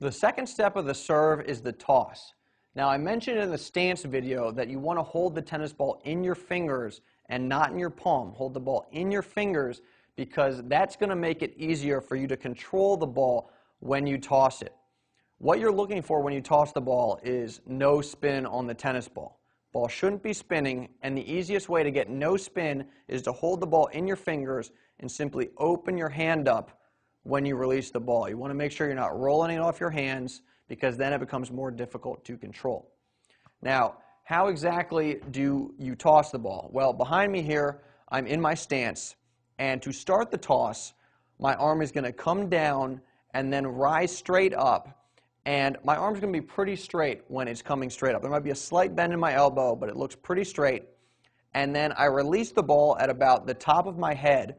The second step of the serve is the toss. Now, I mentioned in the stance video that you want to hold the tennis ball in your fingers and not in your palm. Hold the ball in your fingers because that's going to make it easier for you to control the ball when you toss it. What you're looking for when you toss the ball is no spin on the tennis ball. Ball shouldn't be spinning, and the easiest way to get no spin is to hold the ball in your fingers and simply open your hand up when you release the ball. You want to make sure you're not rolling it off your hands because then it becomes more difficult to control. Now, how exactly do you toss the ball? Well, behind me here, I'm in my stance, and to start the toss, my arm is going to come down and then rise straight up, and my arm's going to be pretty straight when it's coming straight up. There might be a slight bend in my elbow, but it looks pretty straight, and then I release the ball at about the top of my head,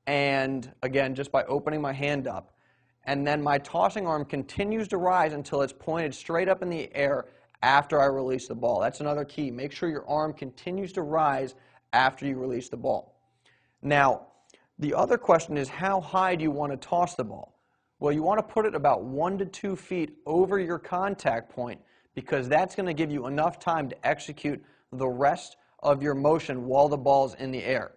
and again, just by opening my hand up. And then my tossing arm continues to rise until it's pointed straight up in the air after I release the ball. That's another key. Make sure your arm continues to rise after you release the ball. Now, the other question is, how high do you want to toss the ball? Well, you want to put it about 1 to 2 feet over your contact point because that's going to give you enough time to execute the rest of your motion while the ball's in the air.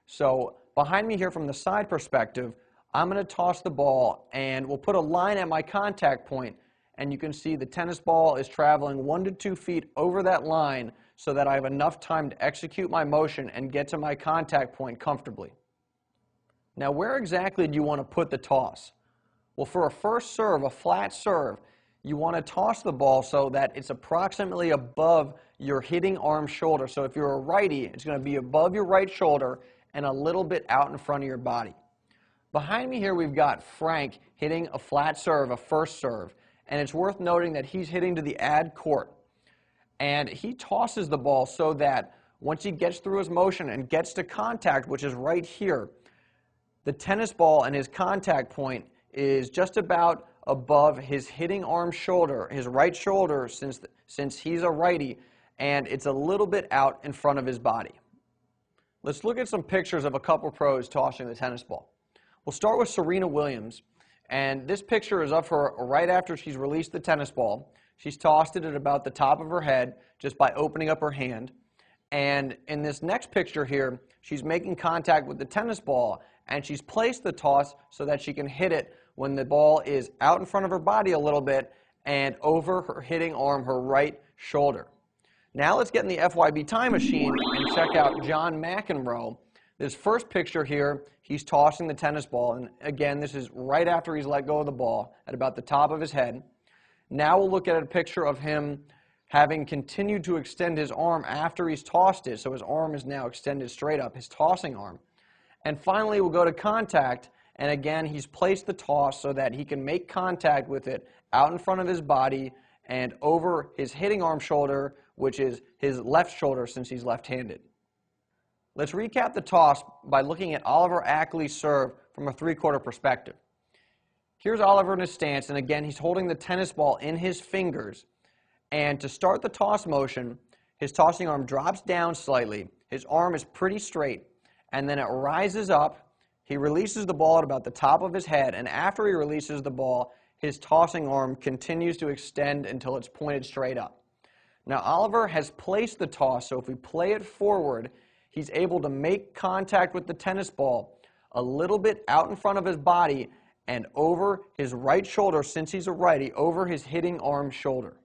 So, behind me here from the side perspective, I'm going to toss the ball and we'll put a line at my contact point, and you can see the tennis ball is traveling 1 to 2 feet over that line so that I have enough time to execute my motion and get to my contact point comfortably. Now, where exactly do you want to put the toss? Well, for a first serve, a flat serve, you want to toss the ball so that it's approximately above your hitting arm shoulder. So if you're a righty, it's going to be above your right shoulder and a little bit out in front of your body. Behind me here we've got Frank hitting a flat serve, a first serve, and it's worth noting that he's hitting to the ad court. And he tosses the ball so that once he gets through his motion and gets to contact, which is right here, the tennis ball and his contact point is just about above his hitting arm shoulder, his right shoulder since he's a righty, and it's a little bit out in front of his body. Let's look at some pictures of a couple pros tossing the tennis ball. We'll start with Serena Williams, and this picture is of her right after she's released the tennis ball. She's tossed it at about the top of her head just by opening up her hand. And in this next picture here, she's making contact with the tennis ball, and she's placed the toss so that she can hit it when the ball is out in front of her body a little bit and over her hitting arm, her right shoulder. Now let's get in the FYB time machine and check out John McEnroe. This first picture here, he's tossing the tennis ball, and again, this is right after he's let go of the ball at about the top of his head. Now we'll look at a picture of him having continued to extend his arm after he's tossed it, so his arm is now extended straight up, his tossing arm. And finally, we'll go to contact, and again, he's placed the toss so that he can make contact with it out in front of his body and over his hitting arm shoulder, which is his left shoulder since he's left-handed. Let's recap the toss by looking at Oliver Ackley's serve from a three-quarter perspective. Here's Oliver in his stance, and again, he's holding the tennis ball in his fingers. And to start the toss motion, his tossing arm drops down slightly, his arm is pretty straight, and then it rises up. He releases the ball at about the top of his head, and after he releases the ball, his tossing arm continues to extend until it's pointed straight up. Now, Oliver has placed the toss, so if we play it forward, he's able to make contact with the tennis ball a little bit out in front of his body and over his right shoulder, since he's a righty, over his hitting arm shoulder.